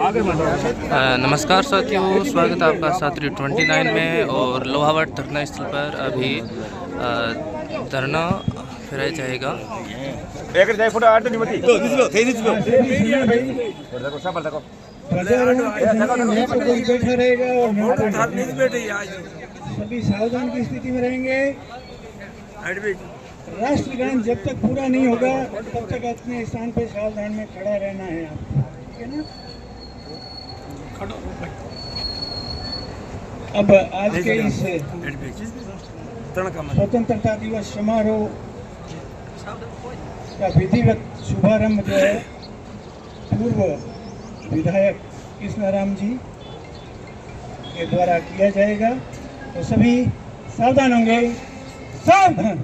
नमस्कार साथियों, स्वागत है आपका साथी 29 में। और लोहावट धरना स्थल पर अभी धरना फहराया जाएगा। सभी सावधान की स्थिति में रहेंगे। राष्ट्रगान जब तक पूरा नहीं होगा तब तक अपने स्थान पे सावधान में खड़ा रहना है आपको, ठीक है ना। अब आज के इस स्वतंत्रता दिवस समारोह का विधिवत शुभारंभ जो है पूर्व विधायक कृष्णाराम जी के द्वारा किया जाएगा, तो सभी सावधान होंगे। सावधान।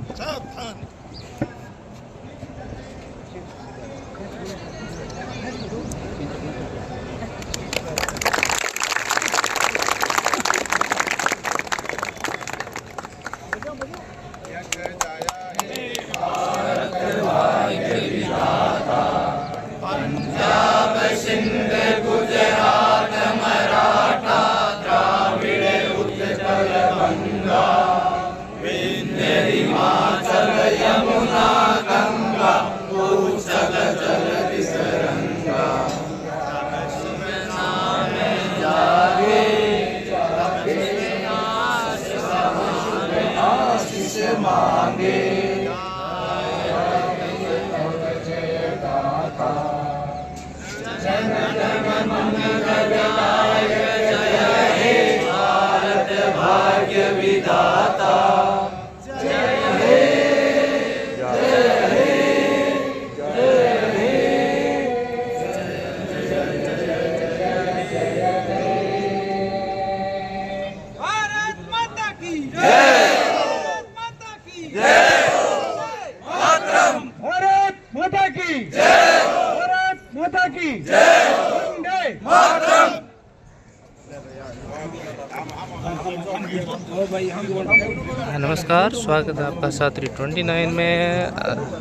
नमस्कार, स्वागत है आपका साथी 29 में।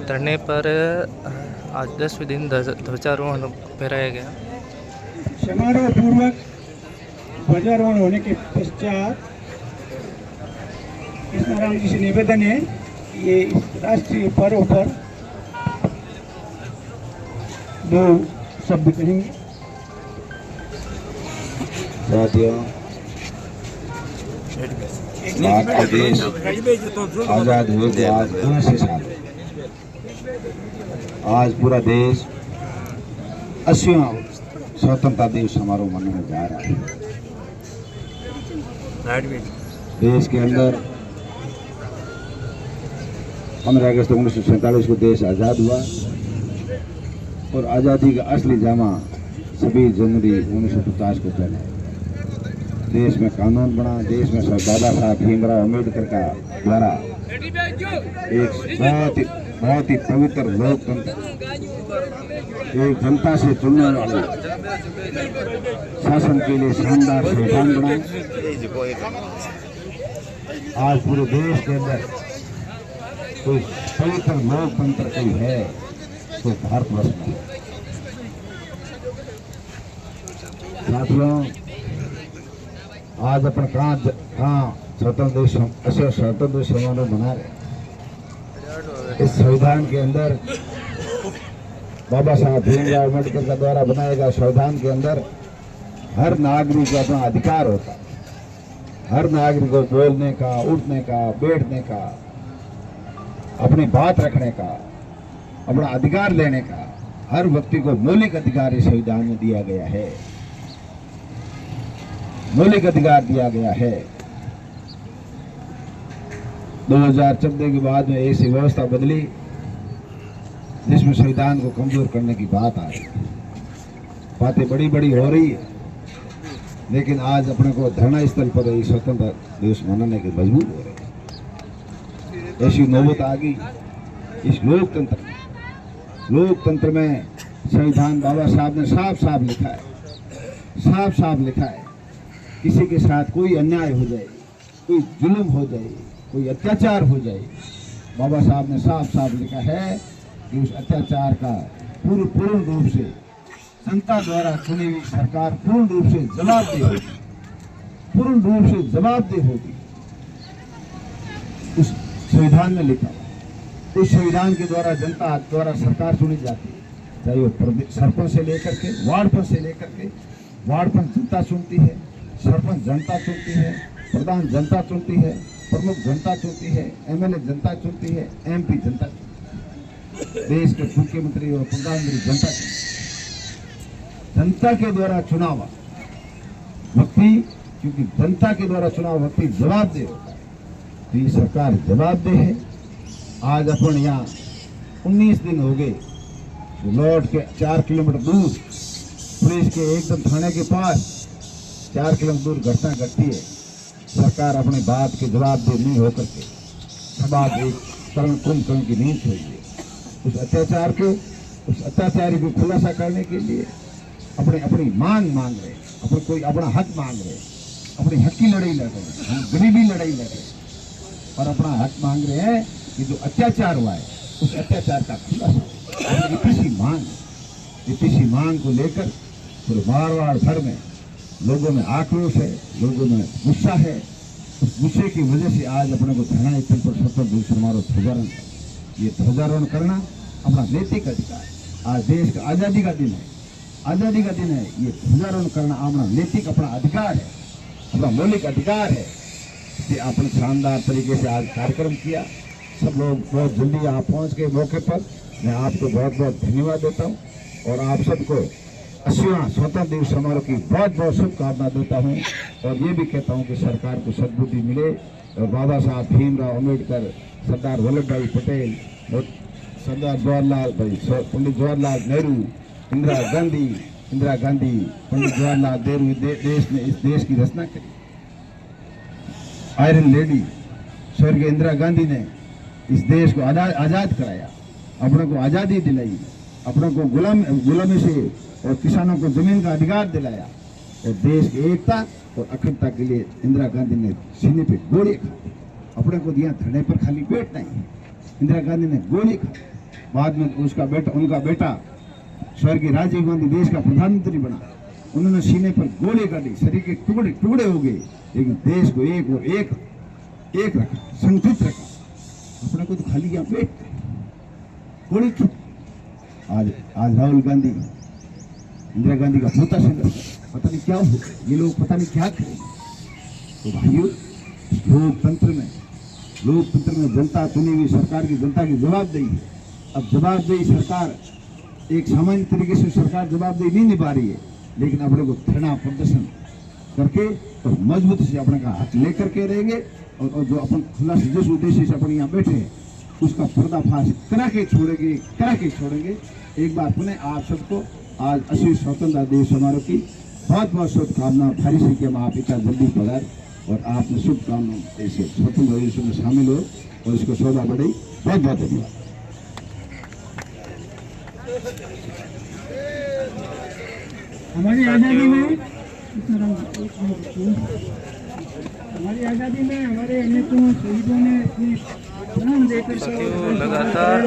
धरने पर आज 10वें दिन ध्वजारोहण फहराया गया। समारोह पूर्वक ध्वजारोहण होने के पश्चात कृष्णाराम जी से निवेदन है कि ये इस राष्ट्रीय पर्व पर दो शब्द कहेंगे। साथियों, भारत देश आज़ाद हुए को आज 80 साल। आज पूरा देश 80वां स्वतंत्रता दिवस समारोह मनाने जा रहा है। देश के अंदर 15 अगस्त 1947 को देश आज़ाद हुआ और आज़ादी का असली जामा 26 जनवरी 1950 को पहना। देश में कानून बना, देश में बाबा साहब भीमराव अम्बेडकर का द्वारा एक बहुत ही पवित्र लोकतंत्र, एक जनता से चुनने वाले शासन के लिए शानदार संविधान बना। आज पूरे देश के अंदर कोई पवित्र लोकतंत्र कोई है तो भारतवर्ष में। साथियों, आज अपन कहाँ स्वतंत्र देश समारोह मना रहे। इस संविधान के अंदर बाबा साहब भीमराव अम्बेडकर का द्वारा बनाए गए संविधान के अंदर हर नागरिक को अपना अधिकार होता है। हर नागरिक को बोलने का, उठने का, बैठने का, अपनी बात रखने का, अपना अधिकार लेने का, हर व्यक्ति को मौलिक अधिकार इस संविधान में दिया गया है। मौलिक अधिकार दिया गया है। 2014 के बाद में ऐसी व्यवस्था बदली जिसमें संविधान को कमजोर करने की बात आ रही है। बातें बड़ी बड़ी हो रही है, लेकिन आज अपने को धरना स्थल पर ही स्वतंत्रता दिवस मनाने के मजबूर हो रहे हैं। ऐसी नौबत आ गई इस लोकतंत्र में। लोकतंत्र में संविधान बाबा साहब ने साफ साफ लिखा है, साफ साफ लिखा है, किसी के साथ कोई अन्याय हो जाए, कोई जुल्म हो जाए, कोई अत्याचार हो जाए, बाबा साहब ने साफ साफ लिखा है कि उस अत्याचार का पूर्ण रूप से जनता द्वारा चुनी हुई सरकार पूर्ण रूप से जवाबदेह होगी, पूर्ण रूप से जवाबदेह होगी। उस संविधान में लिखा हुआ, उस संविधान के द्वारा जनता द्वारा सरकार चुनी जाती है, चाहे वो सरपंच से लेकर के वार्ड से लेकर के वार्ड पर जनता चुनती है, सरपंच जनता चुनती है, प्रधान जनता चुनती है, प्रमुख जनता चुनती है, एमएलए जनता चुनती है, एमपी जनता चुनती है, देश के मुख्यमंत्री और प्रधानमंत्री जनता चुनती है। जनता के द्वारा चुनाव व्यक्ति, क्योंकि जनता के द्वारा चुनाव व्यक्ति जवाबदेह होता है, तो ये सरकार जवाबदेह है। आज अपन यहाँ 19 दिन हो गए, लौट के 4 किलोमीटर दूर पुलिस के एकदम थाने के पास 4 किलोमीटर दूर घटना घटती है। सरकार अपने बात के जवाबदेह नहीं होकर के समाज एक करण कुंभकर्ण की नींद सोई है। उस अत्याचार को, उस अत्याचारी को खुलासा करने के लिए अपनी मांग मांग रहे, कोई अपना हक मांग रहे, अपनी हक की लड़ाई लड़ रहे, हम गरीबी लड़ाई लड़ रहे और अपना हक मांग रहे हैं कि जो अत्याचार हुआ है उस अत्याचार का खुलासा। इसी मांग को लेकर पूरे मारवाड़ भर में लोगों में आक्रोश है, लोगों में गुस्सा है। उस गुस्से की वजह से आज अपने को धरना स्थल पर स्वतंत्र दिवस समारोह ध्वजारोहण, ये ध्वजारोहण करना अपना नैतिक अधिकार। आज देश का आज़ादी का दिन है, आज़ादी का दिन है, ये ध्वजारोहण करना अपना नैतिक अपना अधिकार है, अपना मौलिक अधिकार है। कि आपने शानदार तरीके से आज कार्यक्रम किया, सब लोग बहुत जल्दी आप पहुंच गए मौके पर। मैं आपको बहुत बहुत धन्यवाद देता हूं और आप सबको 80वां स्वतंत्र दिवस समारोह की बहुत बहुत शुभकामना देता हूं और ये भी कहता हूं कि सरकार को सद्बुद्धि मिले और बाबा साहब भीमराव अम्बेडकर, सरदार वल्लभ भाई पटेल और सरदार जवाहरलाल भाई, पंडित जवाहरलाल नेहरू, इंदिरा गांधी, पंडित जवाहरलाल नेहरू ने इस देश की रचना करी। आयरन लेडी स्वर्गीय इंदिरा गांधी ने इस देश को आजाद कराया, अपने को आजादी दिलाई, अपने को गुलामी से और किसानों को जमीन का अधिकार दिलाया और देश की एकता और अखंडता के लिए इंदिरा गांधी ने सीने पे गोली खाई। अपने को दिया धरने पर खाली पेट नहीं, इंदिरा गांधी ने गोली खाई। बाद में उनका बेटा स्वर्गीय राजीव गांधी देश का प्रधानमंत्री बना, उन्होंने सीने पर गोली काटी, शरीर के टुकड़े टुकड़े हो गए, लेकिन देश को एक रखा, संगठित रखा। अपने को तो खाली यहाँ पेट गोली क्यों? आज राहुल गांधी इंदिरा गांधी का पोता संघर्ष, पता नहीं क्या हो, ये लोग पता नहीं क्या करेंगे। तो भाइयों, लोकतंत्र में जनता चुनी हुई सरकार की, जनता की जवाबदेही है। अब जवाबदेही सरकार एक सामान्य तरीके से सरकार जवाबदेही नहीं निभा रही है, लेकिन अपने को धरना प्रदर्शन करके और मजबूत से अपने का हक लेकर के रहेंगे और जो अपन खुला से जिस उद्देश्य से अपन यहाँ बैठे हैं उसका पर्दाफाश करा के छोड़ेंगे। एक बार पुनः आप सबको आज 80 स्वतंत्रता दिवस समारोह की बहुत बहुत शुभकामना। भारी संख्या में आप इतना जल्दी पधार और आपने शुभकामना ऐसे स्वतंत्रता दिवस में शामिल हो और इसको शोभा बढ़ाई। बहुत बहुत धन्यवाद। हमारी आज़ादी में हमारे अनेकों शहीदों ने अपनी जान देकर लगातार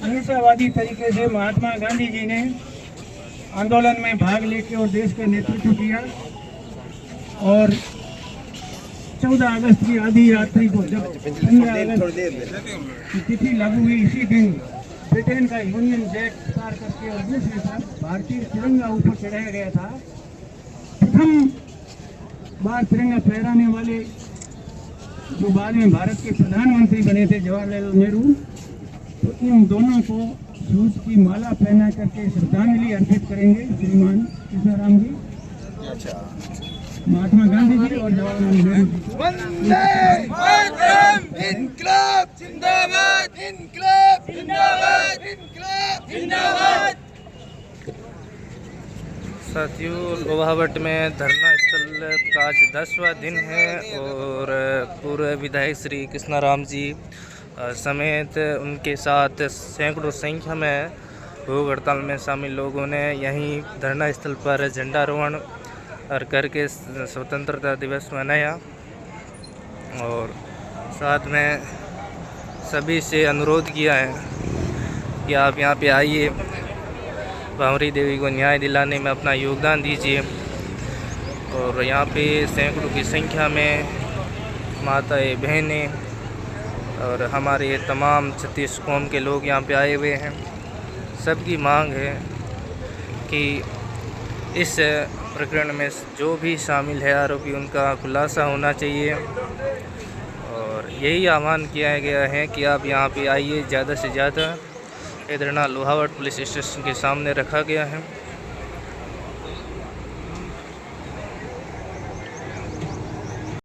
अहिंसावादी तरीके से महात्मा गांधी जी ने आंदोलन में भाग लेकर और देश का नेतृत्व किया और 14 अगस्त की आधी रात्रि को जब 15 अगस्त की तिथि लागू हुई, इसी दिन ब्रिटेन का यूनियन जैक उतार करके और दूसरे साथ भारतीय तिरंगा ऊपर चढ़ाया गया था। प्रथम बार तिरंगा फहराने वाले जो बाद में भारत के प्रधानमंत्री बने थे जवाहरलाल नेहरू, तो इन दोनों को सूत की माला पहना करके श्रद्धांजलि अर्पित करेंगे श्रीमान कृष्णाराम जी, महात्मा गांधी जी और जवाहरलाल नेहरू जी। वंदे मातरम। इनकलाब जिंदाबाद, इनकलाब जिंदाबाद, इनकलाब जिंदाबाद। साथियों, लोहावट में धरना स्थल का आज 10वां दिन है और पूर्व विधायक श्री कृष्णाराम जी समेत उनके साथ सैकड़ों संख्या में भूख हड़ताल में शामिल लोगों ने यहीं धरना स्थल पर झंडारोहण और करके स्वतंत्रता दिवस मनाया और साथ में सभी से अनुरोध किया है कि आप यहाँ पे आइए भांवरी देवी को न्याय दिलाने में अपना योगदान दीजिए। और यहाँ पे सैकड़ों की संख्या में माताएं, बहनें और हमारे तमाम 36 कौम के लोग यहाँ पे आए हुए हैं। सबकी मांग है कि इस प्रकरण में जो भी शामिल है आरोपी, उनका खुलासा होना चाहिए। और यही आह्वान किया गया है कि आप यहाँ पे आइए, ज़्यादा से ज़्यादा। ये धरना लोहावट पुलिस स्टेशन के सामने रखा गया है।